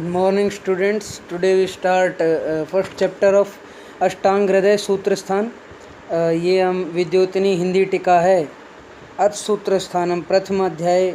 Morning students, today we start first chapter of Ashtanga Hridaya सूत्र स्थान। ये हम विद्योतनी हिंदी टीका है। अर्थ सूत्र स्थानम प्रथम अध्याय,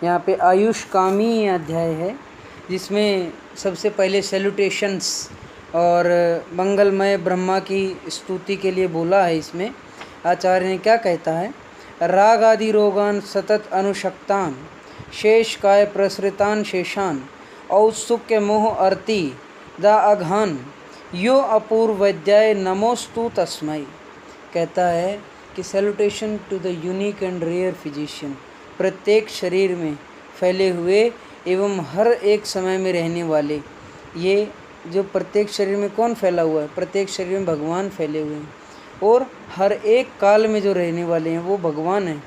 यहाँ पे आयुष कामी अध्याय है, जिसमें सबसे पहले सैल्यूटेशंस और मंगलमय ब्रह्मा की स्तुति के लिए बोला है। इसमें आचार्य ने क्या कहता है, राग आदि रोगान सतत अनुशक्तान शेष काय प्रसृतान शेषान औत्सुक्य मोह अर्ति द अघान यो अपूर्वद्याय नमोस्तु तस्मै। कहता है कि salutation to the unique and rare physician, प्रत्येक शरीर में फैले हुए एवं हर एक समय में रहने वाले। ये जो प्रत्येक शरीर में कौन फैला हुआ है? प्रत्येक शरीर में भगवान फैले हुए हैं, और हर एक काल में जो रहने वाले हैं वो भगवान हैं।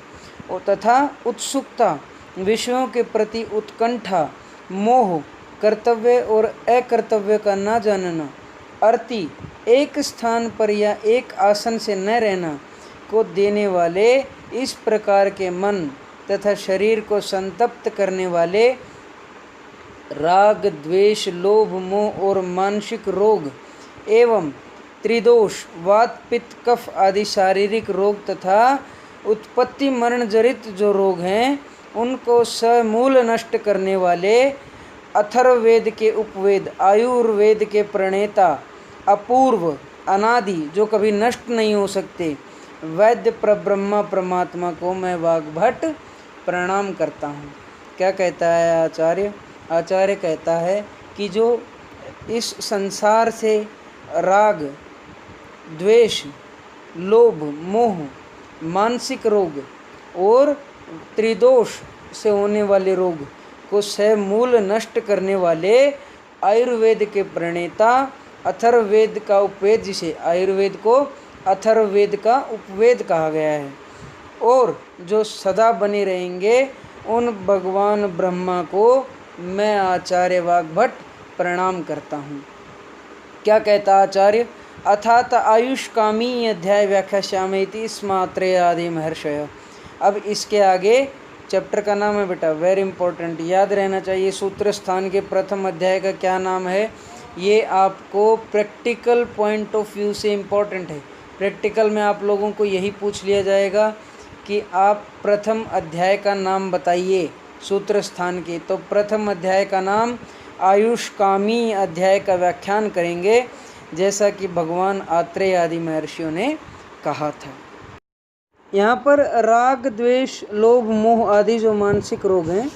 और तथा उत्सुकता, विषयों के प्रति उत्कंठा, मोह, कर्तव्य और अकर्तव्य का ना जानना, अर्ति, एक स्थान पर या एक आसन से न रहना को देने वाले इस प्रकार के मन तथा शरीर को संतप्त करने वाले राग, द्वेष, लोभ, मोह और मानसिक रोग एवं त्रिदोष, वात, पित्त, कफ आदि शारीरिक रोग तथा उत्पत्ति मरण जनित जो रोग हैं, उनको समूल नष्ट करने वाले अथर्ववेद के उपवेद, आयुर्वेद के प्रणेता, अपूर्व, अनादि, जो कभी नष्ट नहीं हो सकते, वैद्य प्रब्रह्मा परमात्मा को मैं वाग्भट प्रणाम करता हूँ। क्या कहता है आचार्य? आचार्य कहता है कि जो इस संसार से राग, द्वेष, लोभ, मोह, मानसिक रोग और त्रिदोष से होने वाले रोग को समूल नष्ट करने वाले आयुर्वेद के प्रणेता, अथर्ववेद का उपवेद, जिसे आयुर्वेद को अथर्ववेद का उपवेद कहा गया है, और जो सदा बने रहेंगे, उन भगवान ब्रह्मा को मैं आचार्य वाग्भट प्रणाम करता हूँ। क्या कहता आचार्य? अथात आयुष कामी अध्याय व्याख्यास्यामीति स्मात्रे आदि महर्षय। अब इसके आगे चैप्टर का नाम है बेटा, वेरी इंपॉर्टेंट, याद रहना चाहिए। सूत्र स्थान के प्रथम अध्याय का क्या नाम है? ये आपको प्रैक्टिकल पॉइंट ऑफ व्यू से इम्पोर्टेंट है। प्रैक्टिकल में आप लोगों को यही पूछ लिया जाएगा कि आप प्रथम अध्याय का नाम बताइए सूत्र स्थान के। तो प्रथम अध्याय का नाम आयुष कामी अध्याय का व्याख्यान करेंगे, जैसा कि भगवान आत्रेय आदि महर्षियों ने कहा था। यहाँ पर राग, द्वेष, लोभ, मोह आदि जो मानसिक रोग हैं,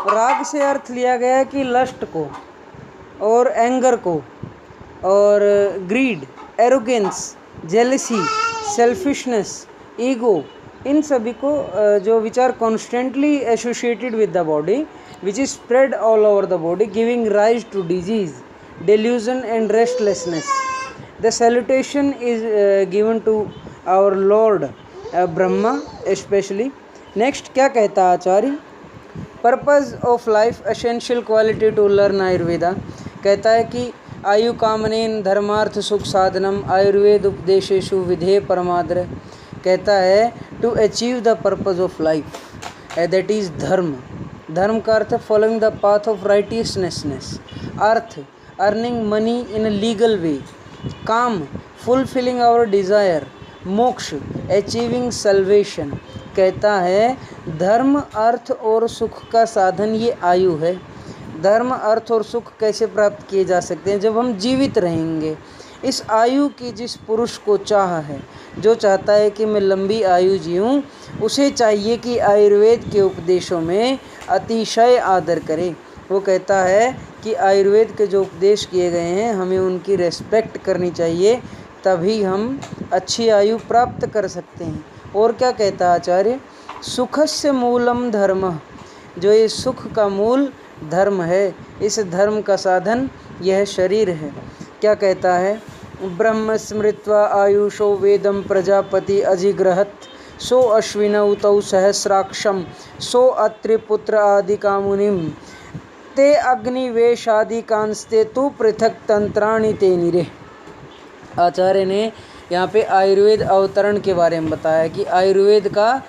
राग से अर्थ लिया गया है कि लस्ट को और एंगर को और greed, arrogance, jealousy, selfishness, ego, इन सभी को जो which are constantly associated with the body which is spread all over the body giving rise to disease, delusion and restlessness. The salutation is given to our Lord Brahma especially. Next क्या कहता आचार्य? Purpose of life, essential quality to learn Ayurveda. कहता है कि आयु कामनेन धर्मार्थ सुख साधनम आयुर्वेद उपदेशेषु विधेय परमाद्र। कहता है to achieve the purpose of life, that is dharma. धर्म का अर्थ following the path of righteousness, अर्थ earning money in legal way, काम फुलफिलिंग आवर डिज़ायर, मोक्ष अचीविंग सल्वेशन। कहता है धर्म, अर्थ और सुख का साधन ये आयु है। धर्म, अर्थ और सुख कैसे प्राप्त किए जा सकते हैं? जब हम जीवित रहेंगे। इस आयु की जिस पुरुष को चाह है, जो चाहता है कि मैं लंबी आयु जीऊँ, उसे चाहिए कि आयुर्वेद के उपदेशों में अतिशय आदर करे। वो कहता है कि आयुर्वेद के जो उपदेश किए गए हैं, हमें उनकी रेस्पेक्ट करनी चाहिए, तभी हम अच्छी आयु प्राप्त कर सकते हैं। और क्या कहता आचार्य? सुखस्य मूलम धर्म। जो ये सुख का मूल धर्म है, इस धर्म का साधन यह शरीर है। क्या कहता है? ब्रह्म स्मृत्वा आयुषो वेदम प्रजापति अजिग्रहत सो अश्विनौ तौ सहस्राक्षम सो अत्रिपुत्र आदि कामुनिम ते अग्निवेशादि कांस्ते तु पृथक तंत्राणि ते निरे। आचार्य ने यहाँ पे आयुर्वेद अवतरण के बारे में बताया कि आयुर्वेद का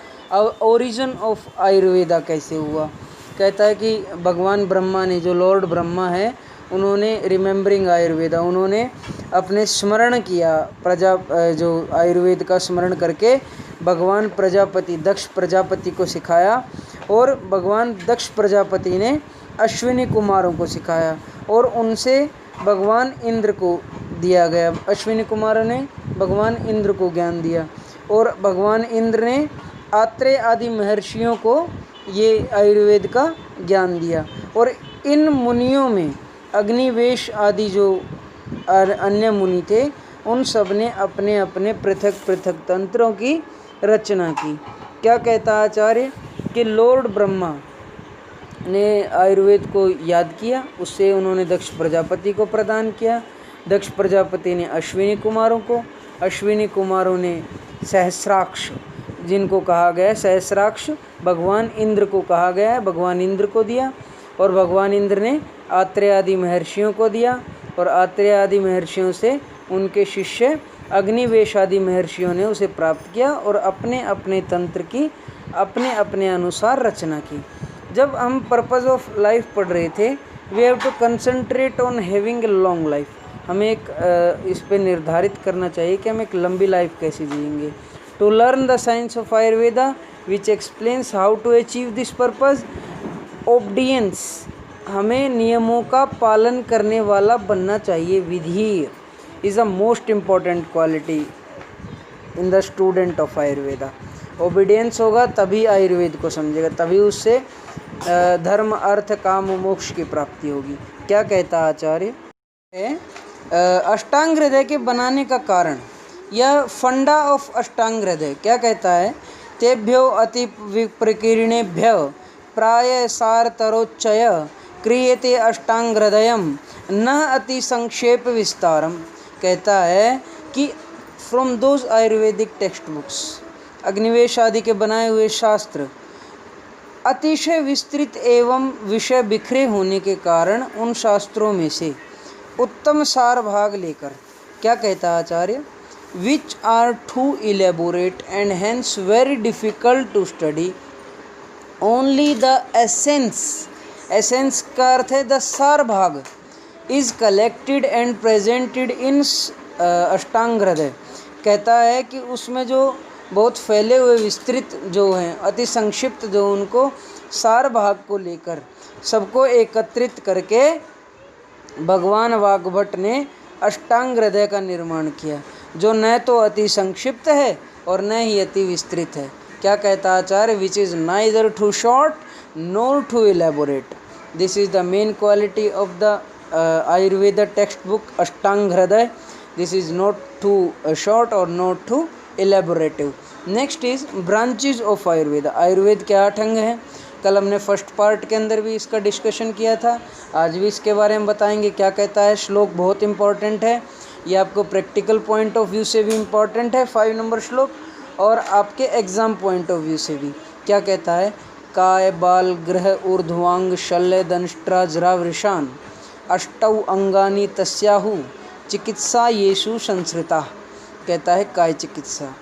ओरिजिन ऑफ आयुर्वेदा कैसे हुआ। कहता है कि भगवान ब्रह्मा ने, जो लॉर्ड ब्रह्मा है, उन्होंने रिमेम्बरिंग आयुर्वेदा, उन्होंने अपने स्मरण किया जो आयुर्वेद का स्मरण करके भगवान प्रजापति दक्ष प्रजापति को सिखाया, और भगवान दक्ष प्रजापति ने अश्विनी कुमारों को सिखाया और उनसे भगवान इंद्र को दिया गया। अश्विनी कुमारों ने भगवान इंद्र को ज्ञान दिया और भगवान इंद्र ने आत्रेय आदि महर्षियों को ये आयुर्वेद का ज्ञान दिया। और इन मुनियों में अग्निवेश आदि जो अन्य मुनि थे, उन सब ने अपने अपने पृथक पृथक तंत्रों की रचना की। क्या कहता आचार्य कि लॉर्ड ब्रह्मा ने आयुर्वेद को याद किया, उससे उन्होंने दक्ष प्रजापति को प्रदान किया। दक्ष प्रजापति ने अश्विनी कुमारों को, अश्विनी कुमारों ने सहस्राक्ष, जिनको कहा गया सहस्राक्ष भगवान इंद्र को कहा गया है, भगवान इंद्र को दिया। और भगवान इंद्र ने आत्रेय आदि महर्षियों को दिया, और आत्रेय आदि महर्षियों से उनके शिष्य अग्निवेश आदि महर्षियों ने उसे प्राप्त किया और अपने अपने तंत्र की अपने अपने अनुसार रचना की। जब हम पर्पज़ ऑफ लाइफ पढ़ रहे थे, we have to concentrate on having a long life. हमें एक इस पे निर्धारित करना चाहिए कि हम एक लंबी लाइफ कैसे जिएंगे। To learn the science of Ayurveda which explains how to achieve this purpose, obedience, हमें नियमों का पालन करने वाला बनना चाहिए। विधि is a most important quality in the student of Ayurveda. Obedience होगा तभी आयुर्वेद को समझेगा, तभी उससे धर्म अर्थ काम मोक्ष की प्राप्ति होगी। क्या कहता आचार्य अष्टांग हृदय के बनाने का कारण, यह फंडा ऑफ अष्टांग हृदय क्या कहता है, तेभ्यो अति प्रकीर्णेभ्य प्राय सारतरोच्चय क्रियते अष्टांग हृदयम न अति संक्षेप विस्तारम। कहता है कि from those Ayurvedic text books, Agnivesh आदि के बनाए हुए शास्त्र अतिशय विस्तृत एवं विषय बिखरे होने के कारण उन शास्त्रों में से उत्तम सार भाग लेकर, क्या कहता आचार्य, which are too elaborate and hence very difficult to study, only the essence, essence का अर्थ है द सार भाग, is collected and presented in Ashtanga Hridaya. कहता है कि उसमें जो बहुत फैले हुए विस्तृत जो हैं, अति संक्षिप्त जो, उनको सार भाग को लेकर सबको एकत्रित करके भगवान वाग्भट ने अष्टांग हृदय का निर्माण किया, जो न तो अति संक्षिप्त है और न ही अति विस्तृत है। क्या कहता आचार्य, which is neither too short nor too elaborate. This is the main quality of the Ayurveda text book Ashtanga Hridaya. This is not too short और not too elaborative. Next is branches of Ayurveda. Ayurveda के 8 अंग हैं। कल हमने फर्स्ट पार्ट के अंदर भी इसका डिस्कशन किया था, आज भी इसके बारे में बताएंगे। क्या कहता है, श्लोक बहुत इंपॉर्टेंट है, ये आपको प्रैक्टिकल पॉइंट ऑफ व्यू से भी इम्पॉर्टेंट है 5 नंबर श्लोक, और आपके एग्जाम पॉइंट ऑफ व्यू से भी। क्या कहता है, काय बाल ग्रह ऊर्ध्वांग शल्य दंष्ट्रा जरावृषान अष्टौ अंगानी तस्याहु चिकित्सा येषु संस्कृता। कहता है काय चिकित्सा,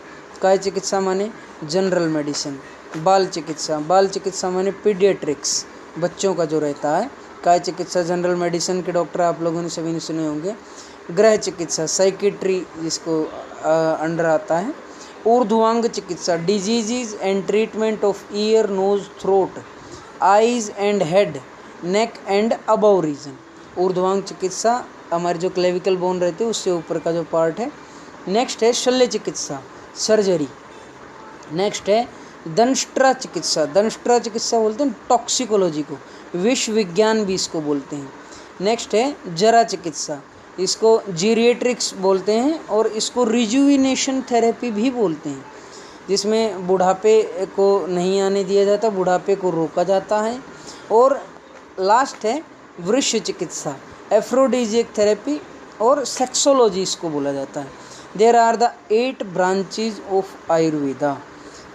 काय चिकित्सा माने जनरल मेडिसिन, बाल चिकित्सा, बाल चिकित्सा माने पीडियाट्रिक्स, बच्चों का जो रहता है। काय चिकित्सा जनरल मेडिसिन के डॉक्टर आप लोगों ने सभी ने सुने होंगे। ग्रह चिकित्सा साइकेट्री जिसको अंडर आता है। ऊर्ध्वांग चिकित्सा disease and treatment of ear nose throat eyes and head neck and above region. ऊर्ध्वांग चिकित्सा हमारे जो क्लेविकल बोन रहते हैं उससे ऊपर का जो पार्ट है। नेक्स्ट है शल्य चिकित्सा सर्जरी। नेक्स्ट है दंष्ट्रा चिकित्सा, दंष्ट्रा चिकित्सा बोलते हैं टॉक्सिकोलॉजी को, विष विज्ञान भी इसको बोलते हैं। नेक्स्ट है जरा चिकित्सा, इसको जीरिएट्रिक्स बोलते हैं और इसको रिजुविनेशन थेरेपी भी बोलते हैं, जिसमें बुढ़ापे को नहीं आने दिया जाता, बुढ़ापे को रोका जाता है। और लास्ट है वृक्ष चिकित्सा, एफ्रोडीजियक थेरेपी और सेक्सोलॉजी इसको बोला जाता है। There are the 8 branches of Ayurveda.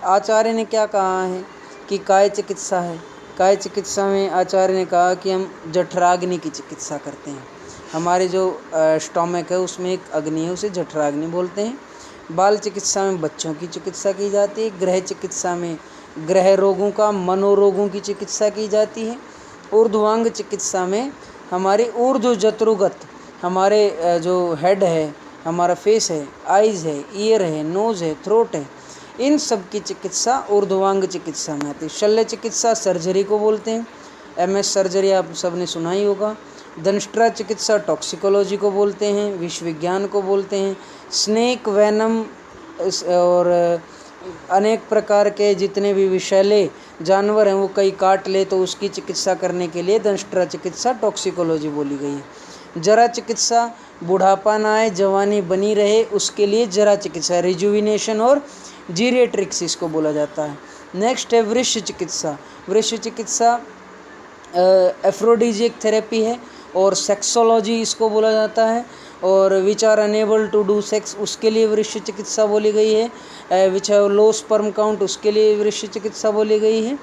आचार्य ने क्या कहा है कि काय चिकित्सा है, काय चिकित्सा में आचार्य ने कहा कि हम जठराग्नि की चिकित्सा करते हैं। हमारे जो स्टोमक है उसमें एक अग्नि है, उसे जठराग्नि बोलते हैं। बाल चिकित्सा में बच्चों की चिकित्सा की जाती है। ग्रह चिकित्सा में ग्रह रोगों का, मनोरोगों की चिकित्सा की जाती है। ऊर्ध्वांग चिकित्सा में हमारी ऊर्ध्व जत्रुगत, हमारे जो हेड है, हमारा फेस है, आइज़ है, ईयर है, नोज़ है, थ्रोट है, इन सब की चिकित्सा ऊर्ध्वांग चिकित्सा में आती है। शल्य चिकित्सा सर्जरी को बोलते हैं, MS सर्जरी आप सबने सुना ही होगा। दंष्ट्रा चिकित्सा टॉक्सिकोलॉजी को बोलते हैं, विष विज्ञान को बोलते हैं। स्नेक वेनम और अनेक प्रकार के जितने भी विषैले जानवर हैं वो कई काट ले तो उसकी चिकित्सा करने के लिए दंष्ट्रा चिकित्सा टॉक्सिकोलॉजी बोली गई है। जरा चिकित्सा, बुढ़ापा ना आए, जवानी बनी रहे, उसके लिए जरा चिकित्सा, रिजुविनेशन और जीरिएट्रिक्स इसको बोला जाता है। नेक्स्ट है वृक्ष चिकित्सा। वृक्ष चिकित्सा एफ्रोडीजियक थेरेपी है और सेक्सोलॉजी इसको बोला जाता है। और which are unable to do sex, उसके लिए वृक्ष चिकित्सा बोली गई है। Which have low sperm count, उसके लिए वृक्ष चिकित्सा बोली गई है।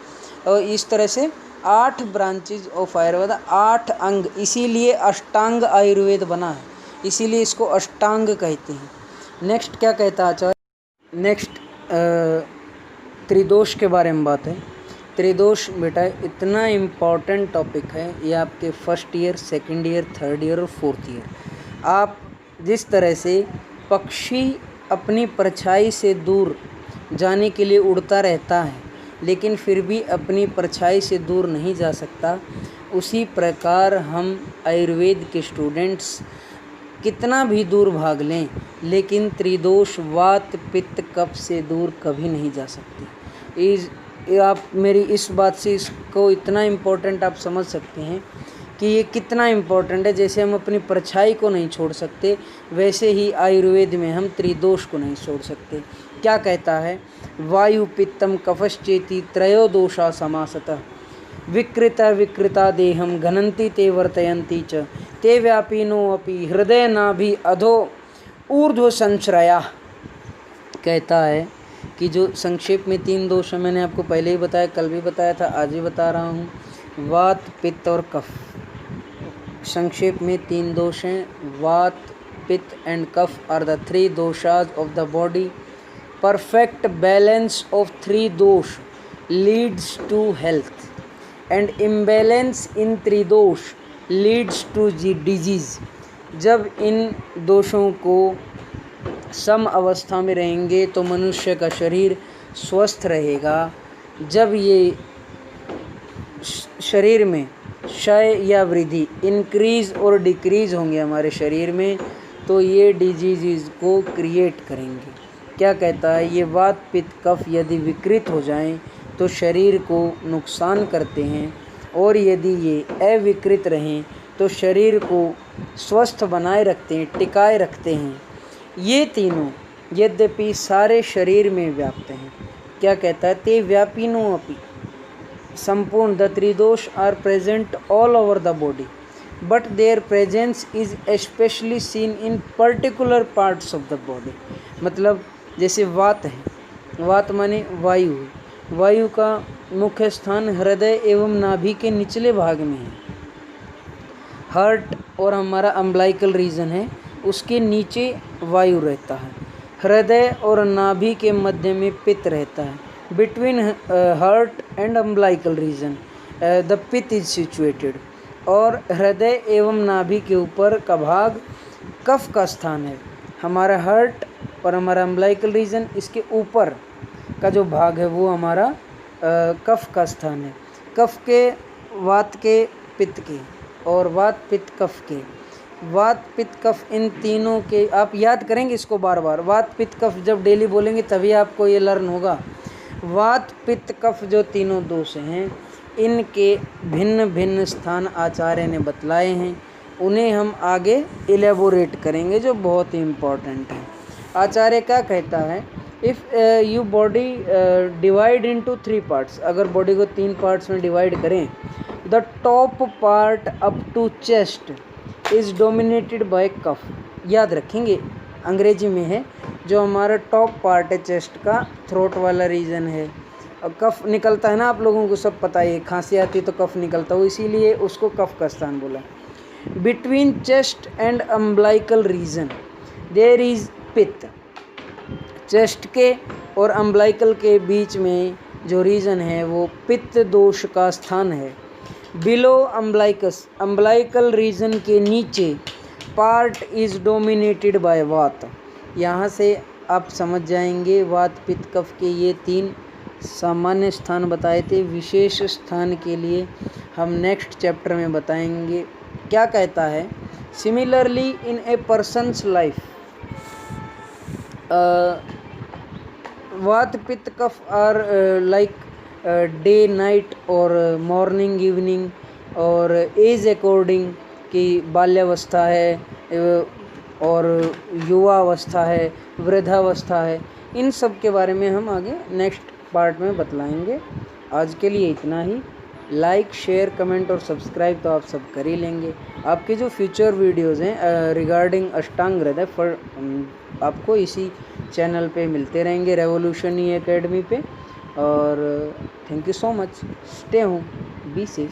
और इस तरह से 8 ब्रांचेज ऑफ आयुर्वेद, 8 अंग, इसीलिए अष्टांग आयुर्वेद बना है, इसीलिए इसको अष्टांग कहते हैं। नेक्स्ट क्या कहता है आचार्य? नेक्स्ट त्रिदोष के बारे में बात है। त्रिदोष बेटा इतना इम्पॉर्टेंट टॉपिक है, ये आपके first year, second year, third year और फोर्थ ईयर। आप जिस तरह से पक्षी अपनी परछाई से दूर जाने के लिए उड़ता रहता है लेकिन फिर भी अपनी परछाई से दूर नहीं जा सकता, उसी प्रकार हम आयुर्वेद के स्टूडेंट्स कितना भी दूर भाग लें लेकिन त्रिदोष वात पित्त कफ से दूर कभी नहीं जा सकते। आप मेरी इस बात से इसको इतना इम्पोर्टेंट आप समझ सकते हैं कि ये कितना इम्पोर्टेंट है। जैसे हम अपनी परछाई को नहीं छोड़ सकते वैसे ही आयुर्वेद में हम त्रिदोष को नहीं छोड़ सकते। क्या कहता है? वायु पित्तम कफश्चेति त्रयो दोषा समासतः विकृता विकृता देहम घनंती ते वर्तयन्ति च ते व्यापिनो अपि हृदय नाभि अधो ऊर्ध्व संश्रया। कहता है कि जो संक्षेप में 3 दोष है, मैंने आपको पहले ही बताया, कल भी बताया था, आज भी बता रहा हूँ, वात पित्त और कफ। संक्षेप में 3 दोष हैं, वात पित्त एंड कफ are the 3 doshas of the body. Perfect balance of 3 दोष leads to health and imbalance in त्रिदोष लीड्स टू डिजीज। जब इन दोषों को सम अवस्था में रहेंगे तो मनुष्य का शरीर स्वस्थ रहेगा। जब ये शरीर में क्षय या वृद्धि, इंक्रीज और डिक्रीज होंगे हमारे शरीर में, तो ये डिजीज़ को क्रिएट करेंगे। क्या कहता है? ये वात पित्त कफ यदि विकृत हो जाएं तो शरीर को नुकसान करते हैं और यदि ये अविकृत रहें तो शरीर को स्वस्थ बनाए रखते हैं, टिकाए रखते हैं। ये तीनों यद्यपि सारे शरीर में व्याप्त हैं। क्या कहता है? ते व्यापिनो अपि संपूर्ण द त्रिदोष are present all over the body but their presence is especially seen in particular parts of the body. मतलब जैसे वात है, वात माने वायु है, वायु का मुख्य स्थान हृदय एवं नाभि के निचले भाग में है। हार्ट और हमारा अम्बलाइकल रीजन है, उसके नीचे वायु रहता है। हृदय और नाभि के मध्य में पित्त रहता है। Between heart and umbilical region the pitta is situated. और हृदय एवं नाभि के ऊपर का भाग कफ का स्थान है। हमारा हार्ट और हमारा अम्बलाइकल रीजन, इसके ऊपर का जो भाग है वो हमारा कफ का स्थान है। कफ के, वात के, पित्त के, और वात पित्त कफ के। वात पित्त कफ इन तीनों के आप याद करेंगे इसको बार बार। वात पित्त कफ जब डेली बोलेंगे तभी आपको ये लर्न होगा। वात पित्त कफ जो तीनों दोष हैं, इनके भिन्न भिन्न स्थान आचार्य ने बतलाए हैं, उन्हें हम आगे इलेबोरेट करेंगे जो बहुत ही इम्पॉर्टेंट है। आचार्य क्या कहता है? If you body divide into 3 parts, अगर बॉडी को 3 पार्ट्स में डिवाइड करें, the top part up to chest is dominated by कफ। याद रखेंगे, अंग्रेजी में है, जो हमारा टॉप पार्ट है चेस्ट का, थ्रोट वाला रीजन है। और कफ निकलता है ना, आप लोगों को सब पता है, खांसी आती है तो कफ निकलता हो, इसीलिए उसको कफ का स्थान बोला। Between chest and umbilical region there is pitta. Chest के और अम्बलाइकल के बीच में जो रीजन है वो पित्त दोष का स्थान है। बिलो अम्बलाइकस, अम्बलाइकल रीजन के नीचे पार्ट इज डोमिनेटेड बाय वात। यहाँ से आप समझ जाएंगे वात पित्त कफ के ये 3 सामान्य स्थान बताए थे। विशेष स्थान के लिए हम नेक्स्ट चैप्टर में बताएंगे। क्या कहता है, similarly in A persons life वात पित्त कफ आर लाइक डे नाइट और मॉर्निंग इवनिंग और एज अकॉर्डिंग कि बाल्यावस्था है और युवावस्था है, वृद्धावस्था है, इन सब के बारे में हम आगे नेक्स्ट पार्ट में बतलाएंगे। आज के लिए इतना ही। लाइक शेयर कमेंट और सब्सक्राइब तो आप सब कर ही लेंगे। आपके जो फ्यूचर वीडियोज़ हैं रिगार्डिंग अष्टांग हृदय आपको इसी चैनल पे मिलते रहेंगे, रेवोल्यूशन एकेडमी पे। और thank you so much. Stay home, be safe.